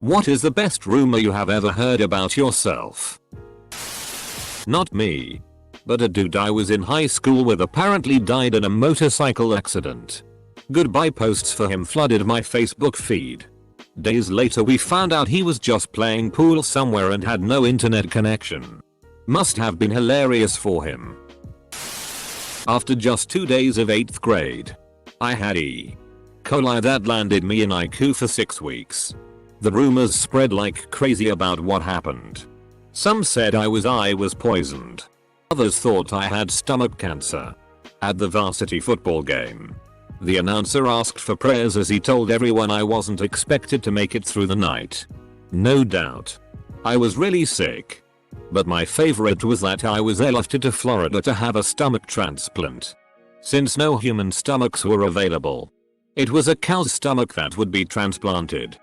What is the best rumor you have ever heard about yourself? Not me. But a dude I was in high school with apparently died in a motorcycle accident. Goodbye posts for him flooded my Facebook feed. Days later we found out he was just playing pool somewhere and had no internet connection. Must have been hilarious for him. After just 2 days of 8th grade, I had E. coli that landed me in ICU for 6 weeks. The rumors spread like crazy about what happened. Some said I was poisoned. Others thought I had stomach cancer. At the varsity football game, the announcer asked for prayers as he told everyone I wasn't expected to make it through the night. No doubt, I was really sick. But my favorite was that I was airlifted to Florida to have a stomach transplant. Since no human stomachs were available, it was a cow's stomach that would be transplanted.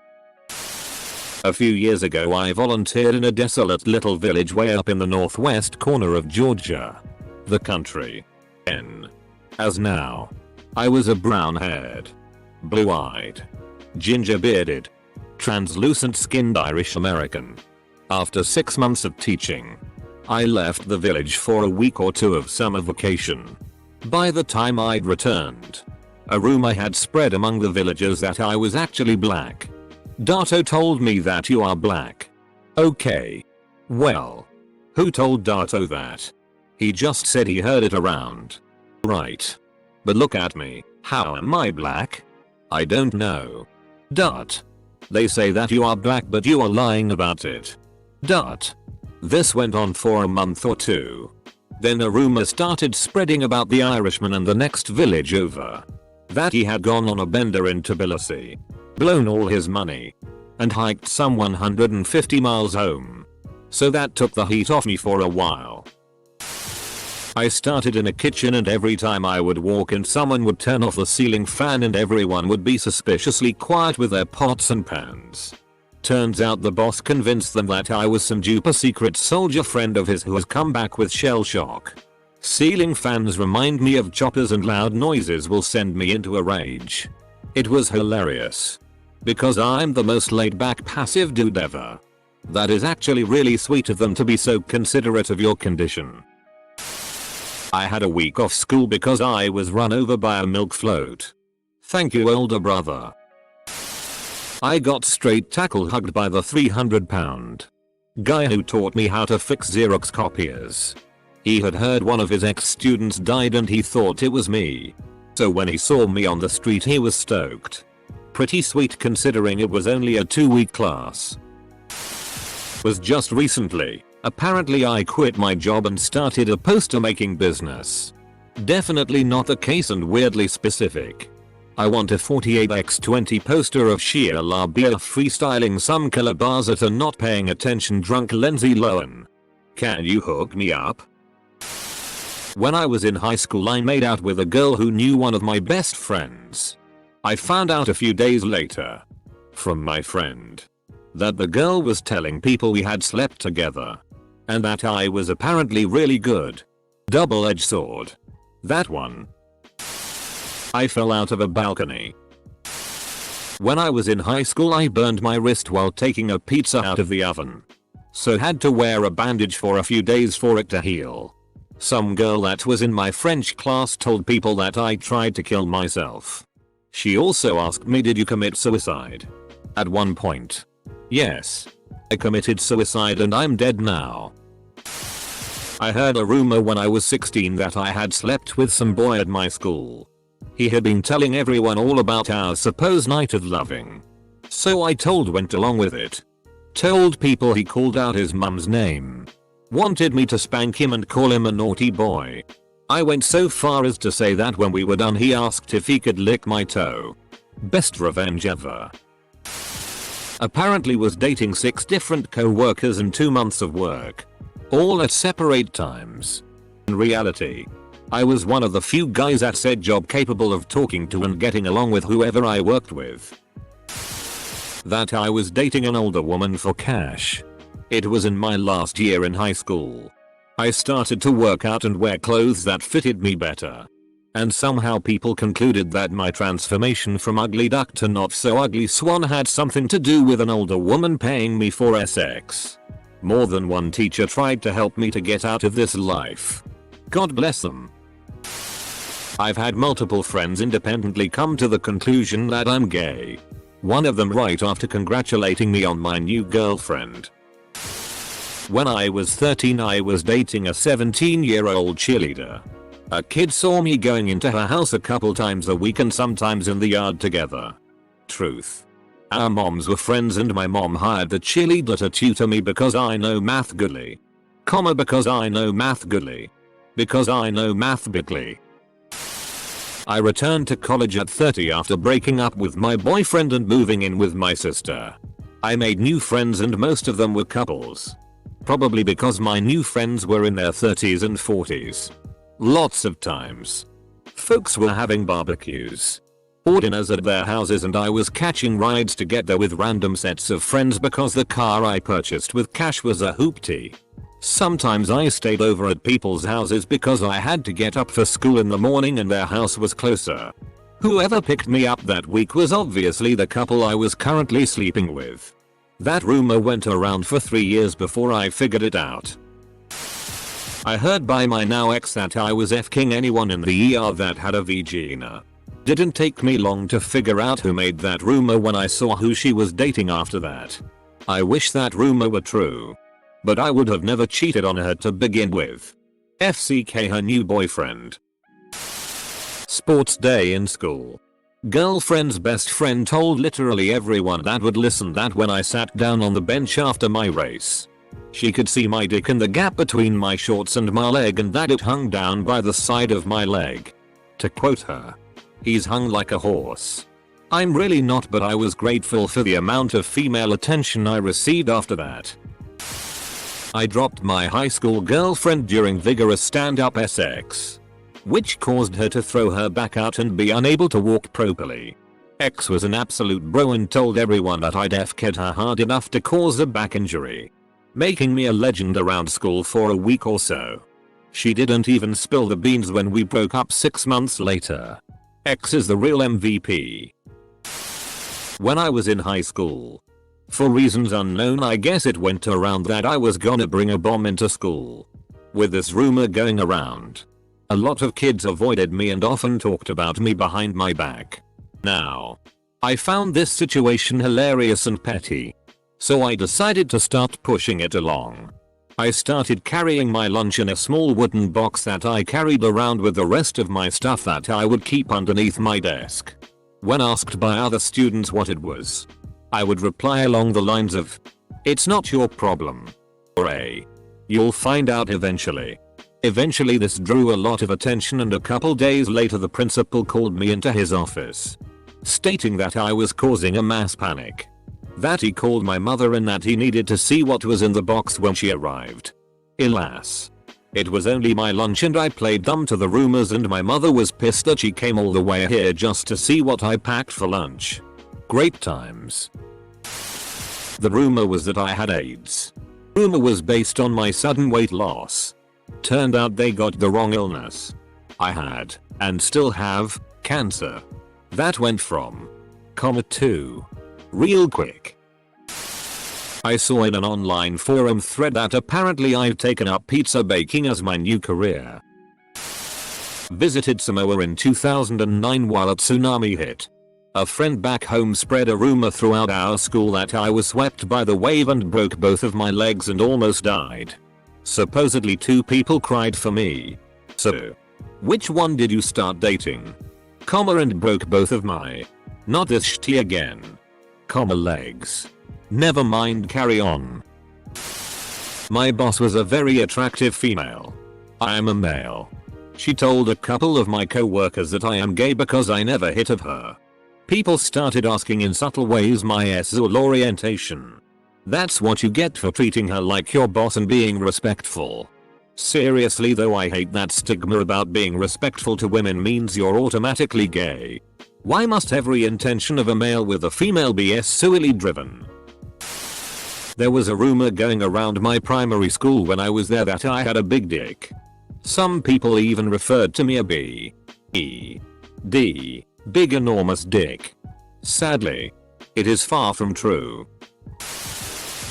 A few years ago I volunteered in a desolate little village way up in the northwest corner of Georgia. The country. As now. I was a brown-haired, blue-eyed, ginger-bearded, translucent-skinned Irish American. After 6 months of teaching, I left the village for a week or two of summer vacation. By the time I'd returned, a rumor had spread among the villagers that I was actually black. Dato told me that you are black. Okay. Well, who told Dato that? He just said he heard it around. Right. But look at me, how am I black? I don't know. They say that you are black but you are lying about it. This went on for a month or two. Then a rumor started spreading about the Irishman and the next village over. That he had gone on a bender in Tbilisi, blown all his money, and hiked some 150 miles home. So that took the heat off me for a while. I started in a kitchen and every time I would walk in someone would turn off the ceiling fan and everyone would be suspiciously quiet with their pots and pans. Turns out the boss convinced them that I was some duper secret soldier friend of his who has come back with shell shock. Ceiling fans remind me of choppers and loud noises will send me into a rage. It was hilarious. Because I'm the most laid back passive dude ever. That is actually really sweet of them to be so considerate of your condition. I had a week off school because I was run over by a milk float. Thank you older brother. I got straight tackle hugged by the 300-pound guy who taught me how to fix Xerox copiers. He had heard one of his ex-students died and he thought it was me. So when he saw me on the street he was stoked. Pretty sweet considering it was only a 2-week class. Was just recently. Apparently I quit my job and started a poster making business. Definitely not the case and weirdly specific. I want a 48x20 poster of Shia LaBeouf freestyling some killer bars at a not paying attention drunk Lindsay Lohan. Can you hook me up? When I was in high school I made out with a girl who knew one of my best friends. I found out a few days later, from my friend, that the girl was telling people we had slept together. And that I was apparently really good. Double-edged sword. That one. I fell out of a balcony. When I was in high school I burned my wrist while taking a pizza out of the oven. So had to wear a bandage for a few days for it to heal. Some girl that was in my French class told people that I tried to kill myself. She also asked me, did you commit suicide? At one point. Yes. I committed suicide and I'm dead now. I heard a rumor when I was 16 that I had slept with some boy at my school. He had been telling everyone all about our supposed night of loving. So I went along with it. Told people he called out his mum's name. Wanted me to spank him and call him a naughty boy. I went so far as to say that when we were done he asked if he could lick my toe. Best revenge ever. Apparently was dating 6 different co-workers and 2 months of work. All at separate times. In reality, I was one of the few guys at said job capable of talking to and getting along with whoever I worked with. That I was dating an older woman for cash. It was in my last year in high school. I started to work out and wear clothes that fitted me better. And somehow people concluded that my transformation from ugly duck to not so ugly swan had something to do with an older woman paying me for sex. More than one teacher tried to help me to get out of this life. God bless them. I've had multiple friends independently come to the conclusion that I'm gay. One of them right after congratulating me on my new girlfriend. When I was 13, I was dating a 17-year-old cheerleader. A kid saw me going into her house a couple times a week and sometimes in the yard together. Truth. Our moms were friends and my mom hired the cheerleader to tutor me because I know math goodly. Because I know math goodly. Because I know math bigly. I returned to college at 30 after breaking up with my boyfriend and moving in with my sister. I made new friends and most of them were couples. Probably because my new friends were in their 30s and 40s. Lots of times. Folks were having barbecues or dinners at their houses and I was catching rides to get there with random sets of friends because the car I purchased with cash was a hoopty. Sometimes I stayed over at people's houses because I had to get up for school in the morning and their house was closer. Whoever picked me up that week was obviously the couple I was currently sleeping with. That rumor went around for 3 years before I figured it out. I heard by my now ex that I was F-king anyone in the ER that had a vagina. Didn't take me long to figure out who made that rumor when I saw who she was dating after that. I wish that rumor were true. But I would have never cheated on her to begin with. FCK her new boyfriend. Sports day in school. Girlfriend's best friend told literally everyone that would listen that when I sat down on the bench after my race, she could see my dick in the gap between my shorts and my leg and that it hung down by the side of my leg. To quote her, "He's hung like a horse." I'm really not, but I was grateful for the amount of female attention I received after that. I dropped my high school girlfriend during vigorous stand-up sex, which caused her to throw her back out and be unable to walk properly. X was an absolute bro and told everyone that I'd F-ked her hard enough to cause a back injury, making me a legend around school for a week or so. She didn't even spill the beans when we broke up 6 months later. X is the real MVP. When I was in high school, for reasons unknown, I guess it went around that I was gonna bring a bomb into school. With this rumor going around, a lot of kids avoided me and often talked about me behind my back. Now, I found this situation hilarious and petty, so I decided to start pushing it along. I started carrying my lunch in a small wooden box that I carried around with the rest of my stuff that I would keep underneath my desk. When asked by other students what it was, I would reply along the lines of, "It's not your problem," or "You'll find out eventually." Eventually this drew a lot of attention and a couple days later the principal called me into his office, stating that I was causing a mass panic, that he called my mother and that he needed to see what was in the box when she arrived. Alas, it was only my lunch and I played dumb to the rumors and my mother was pissed that she came all the way here just to see what I packed for lunch. Great times. The rumor was that I had AIDS. Rumor was based on my sudden weight loss. Turned out they got the wrong illness. I had, and still have, cancer. That went from comma to real quick. I saw in an online forum thread that apparently I've taken up pizza baking as my new career. Visited Samoa in 2009 while a tsunami hit. A friend back home spread a rumor throughout our school that I was swept by the wave and broke both of my legs and almost died. Supposedly 2 people cried for me. So, which one did you start dating? And broke both of my, not this shitty again, legs. Never mind, carry on. My boss was a very attractive female. I am a male. She told a couple of my co-workers that I am gay because I never hit of her. People started asking in subtle ways my sexual orientation. That's what you get for treating her like your boss and being respectful. Seriously though, I hate that stigma about being respectful to women means you're automatically gay. Why must every intention of a male with a female be sexually driven? There was a rumor going around my primary school when I was there that I had a big dick. Some people even referred to me a B. E. D. Big enormous dick. Sadly, it is far from true.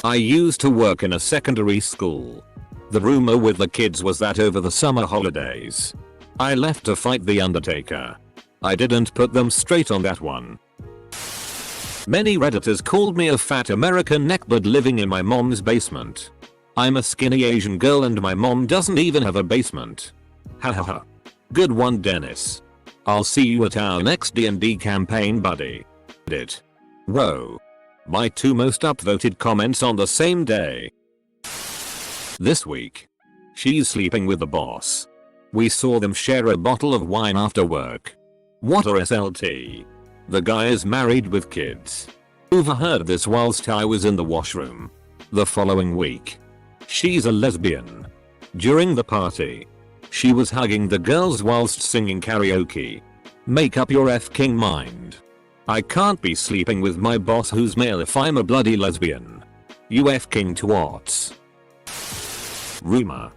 I used to work in a secondary school. The rumor with the kids was that over the summer holidays, I left to fight the Undertaker. I didn't put them straight on that one. Many redditors called me a fat American neckbird living in my mom's basement. I'm a skinny Asian girl and my mom doesn't even have a basement. Hahaha. Good one, Dennis. I'll see you at our next D&D campaign, buddy. It. Whoa. My 2 most upvoted comments on the same day. This week. She's sleeping with the boss. We saw them share a bottle of wine after work. What a SLT. The guy is married with kids. Overheard this whilst I was in the washroom. The following week. She's a lesbian. During the party, she was hugging the girls whilst singing karaoke. Make up your f***ing mind. I can't be sleeping with my boss who's male if I'm a bloody lesbian. You f***ing twats. Rumour.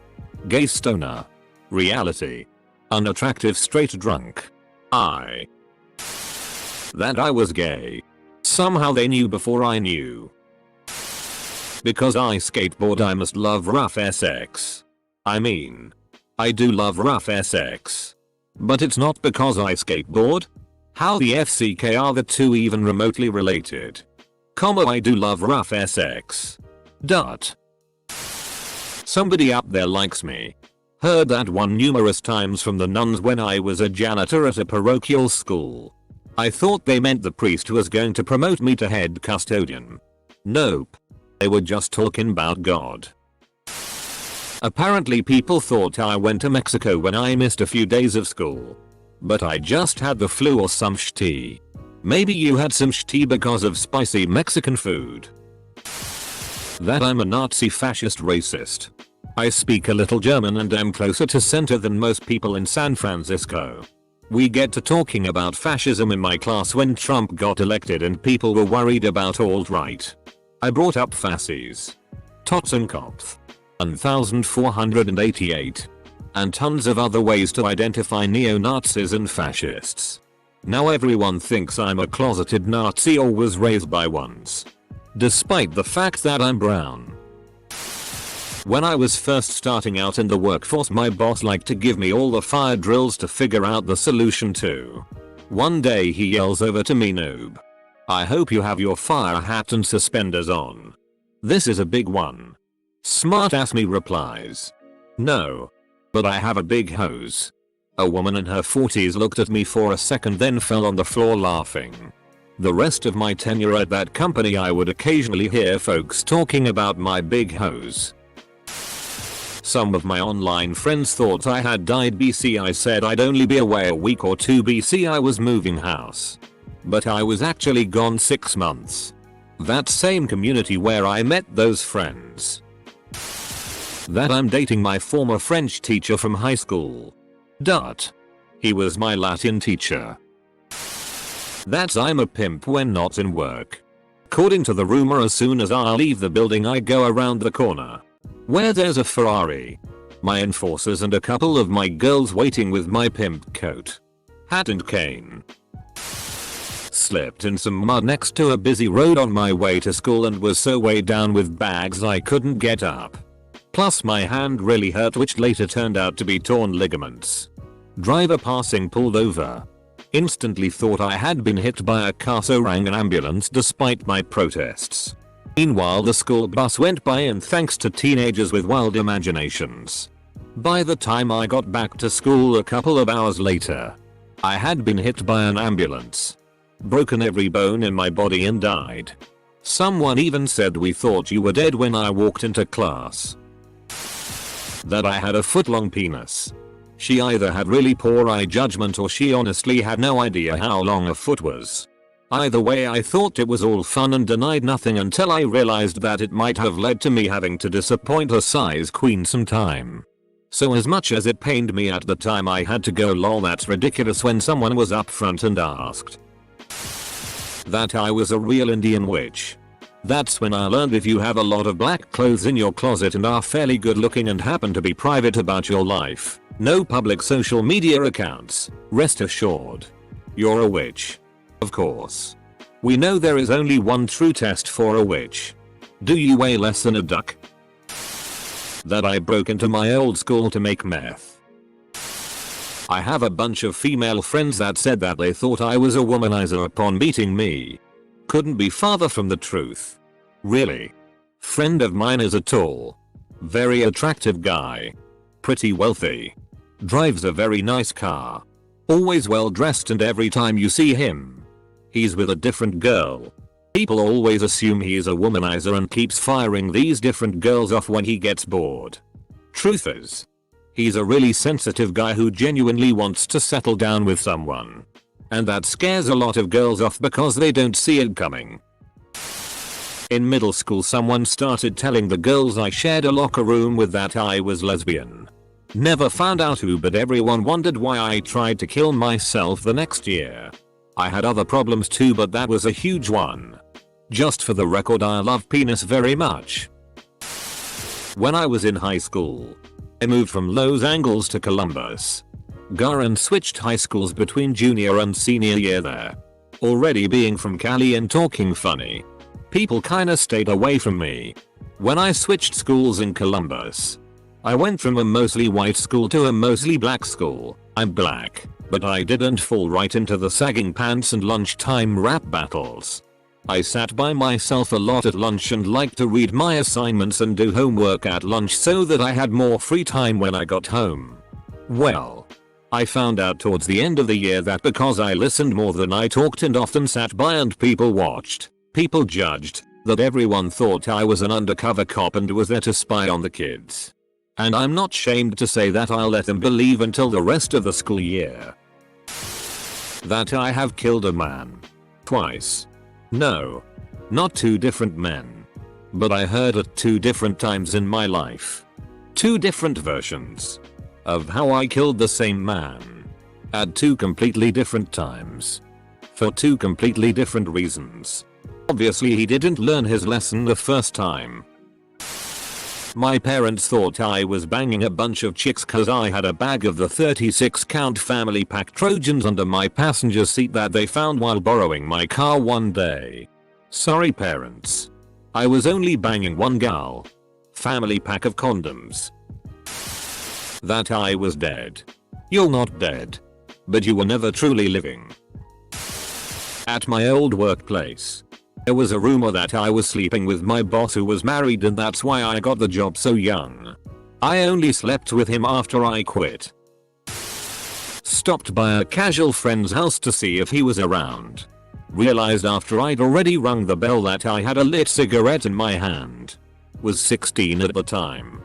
Gay stoner. Reality. Unattractive straight drunk. That I was gay. Somehow they knew before I knew. Because I skateboard I must love rough sex. I mean, I do love rough sex. But it's not because I skateboard? How the FCK are the two even remotely related? I do love rough sex. Somebody up there likes me. Heard that one numerous times from the nuns when I was a janitor at a parochial school. I thought they meant the priest was going to promote me to head custodian. Nope. They were just talking about God. Apparently people thought I went to Mexico when I missed a few days of school. But I just had the flu or some shitty. Maybe you had some shitty because of spicy Mexican food. That I'm a Nazi fascist racist. I speak a little German and am closer to center than most people in San Francisco. We get to talking about fascism in my class when Trump got elected and people were worried about alt-right. I brought up fascies. Totzenkopf. 1488. And tons of other ways to identify neo-Nazis and fascists. Now everyone thinks I'm a closeted Nazi or was raised by ones. Despite the fact that I'm brown. When I was first starting out in the workforce, my boss liked to give me all the fire drills to figure out the solution to. One day he yells over to me, "Noob. I hope you have your fire hat and suspenders on. This is a big one." Smart ass me replies, "No. But I have a big hose." A woman in her 40s looked at me for a second then fell on the floor laughing. The rest of my tenure at that company I would occasionally hear folks talking about my big hose. Some of my online friends thought I had died BC. I said I'd only be away a week or 2 BC. I was moving house. But I was actually gone 6 months. That same community where I met those friends. That I'm dating my former French teacher from high school. He was my Latin teacher. That's I'm a pimp when not in work. According to the rumor, as soon as I leave the building I go around the corner where there's a Ferrari, my enforcers and a couple of my girls waiting with my pimp coat, hat and cane. Slipped in some mud next to a busy road on my way to school and was so weighed down with bags I couldn't get up. Plus my hand really hurt, which later turned out to be torn ligaments. Driver passing pulled over. Instantly thought I had been hit by a car, so rang an ambulance despite my protests. Meanwhile the school bus went by, and thanks to teenagers with wild imaginations, by the time I got back to school a couple of hours later, I had been hit by an ambulance, broken every bone in my body and died. Someone even said we thought you were dead when I walked into class. That I had a foot-long penis. She either had really poor eye judgment or she honestly had no idea how long a foot was. Either way, I thought it was all fun and denied nothing until I realized that it might have led to me having to disappoint a size queen sometime. So as much as it pained me at the time, I had to go lol, that's ridiculous, when someone was upfront and asked that I was a real Indian witch. That's when I learned if you have a lot of black clothes in your closet and are fairly good looking and happen to be private about your life, No public social media accounts, rest assured. You're a witch. Of course. We know there is only one true test for a witch. Do you weigh less than a duck? That I broke into my old school to make meth. I have a bunch of female friends that said that they thought I was a womanizer upon meeting me. Couldn't be farther from the truth. Really. Friend of mine is a tall, very attractive guy. Pretty wealthy. Drives a very nice car. Always well dressed, and every time you see him, he's with a different girl. People always assume he is a womanizer and keeps firing these different girls off when he gets bored. Truth is, he's a really sensitive guy who genuinely wants to settle down with someone. And that scares a lot of girls off because they don't see it coming. In middle school, someone started telling the girls I shared a locker room with that I was lesbian. Never found out who, but everyone wondered why I tried to kill myself the next year. I had other problems too, but that was a huge one. Just for the record, I love penis very much. When I was in high school, I moved from Los Angeles to Columbus, and switched high schools between junior and senior year there. Already being from Cali and talking funny, people kinda stayed away from me. When I switched schools in Columbus, I went from a mostly white school to a mostly black school. I'm black, but I didn't fall right into the sagging pants and lunchtime rap battles. I sat by myself a lot at lunch and liked to read my assignments and do homework at lunch so that I had more free time when I got home. Well, I found out towards the end of the year that because I listened more than I talked and often sat by and people watched, people judged, that everyone thought I was an undercover cop and was there to spy on the kids. And I'm not ashamed to say that I'll let them believe until the rest of the school year that I have killed a man. Twice. No. Not two different men. But I heard at two different times in my life. Two different versions of how I killed the same man. At two completely different times. For two completely different reasons. Obviously he didn't learn his lesson the first time. My parents thought I was banging a bunch of chicks cause I had a bag of the 36 count family pack Trojans under my passenger seat that they found while borrowing my car one day. Sorry parents. I was only banging one gal. Family pack of condoms. That I was dead. You're not dead. But you were never truly living. At my old workplace, there was a rumor that I was sleeping with my boss who was married, and that's why I got the job so young. I only slept with him after I quit. Stopped by a casual friend's house to see if he was around. Realized after I'd already rung the bell that I had a lit cigarette in my hand. Was 16 at the time.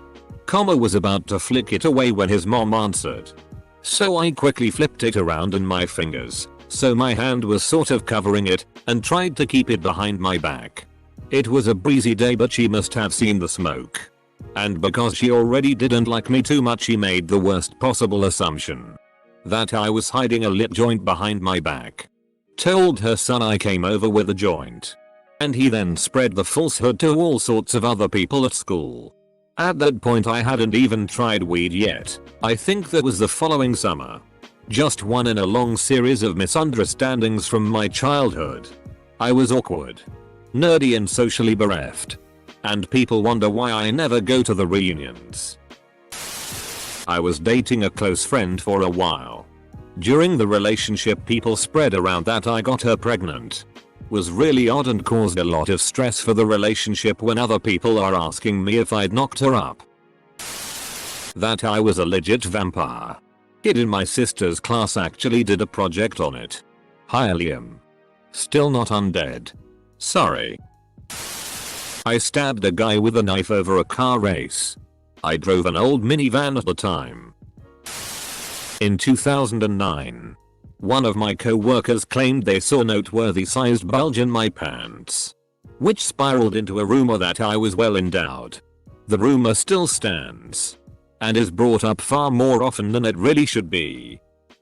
Was about to flick it away when his mom answered. So I quickly flipped it around in my fingers, so my hand was sort of covering it, and tried to keep it behind my back. It was a breezy day, but she must have seen the smoke. And because she already didn't like me too much, she made the worst possible assumption. That I was hiding a lit joint behind my back. Told her son I came over with a joint. And he then spread the falsehood to all sorts of other people at school. At that point I hadn't even tried weed yet. I think that was the following summer. Just one in a long series of misunderstandings from my childhood. I was awkward, nerdy and socially bereft. And people wonder why I never go to the reunions. I was dating a close friend for a while. During the relationship people spread around that I got her pregnant. Was really odd and caused a lot of stress for the relationship when other people are asking me if I'd knocked her up. That I was a legit vampire. Kid in my sister's class actually did a project on it. Hi Liam. Still not undead. Sorry. I stabbed a guy with a knife over a car race. I drove an old minivan at the time. In 2009. One of my co-workers claimed they saw a noteworthy sized bulge in my pants. Which spiraled into a rumor that I was well endowed. The rumor still stands. And is brought up far more often than it really should be.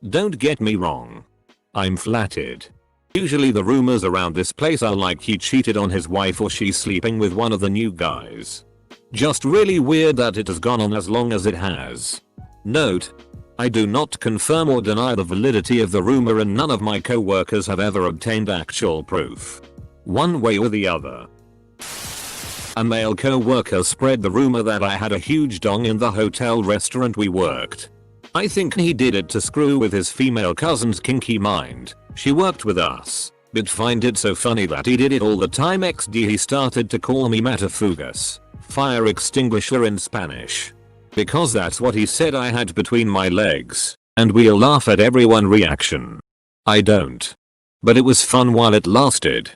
Don't get me wrong. I'm flattered. Usually the rumors around this place are like he cheated on his wife or she's sleeping with one of the new guys. Just really weird that it has gone on as long as it has. Note. I do not confirm or deny the validity of the rumor, and none of my co-workers have ever obtained actual proof, one way or the other. A male co-worker spread the rumor that I had a huge dong in the hotel restaurant we worked. I think he did it to screw with his female cousin's kinky mind. She worked with us, but find it so funny that he did it all the time. XD, he started to call me matafugas, fire extinguisher in Spanish, because that's what he said I had between my legs, and we'll laugh at everyone reaction. I don't. But it was fun while it lasted.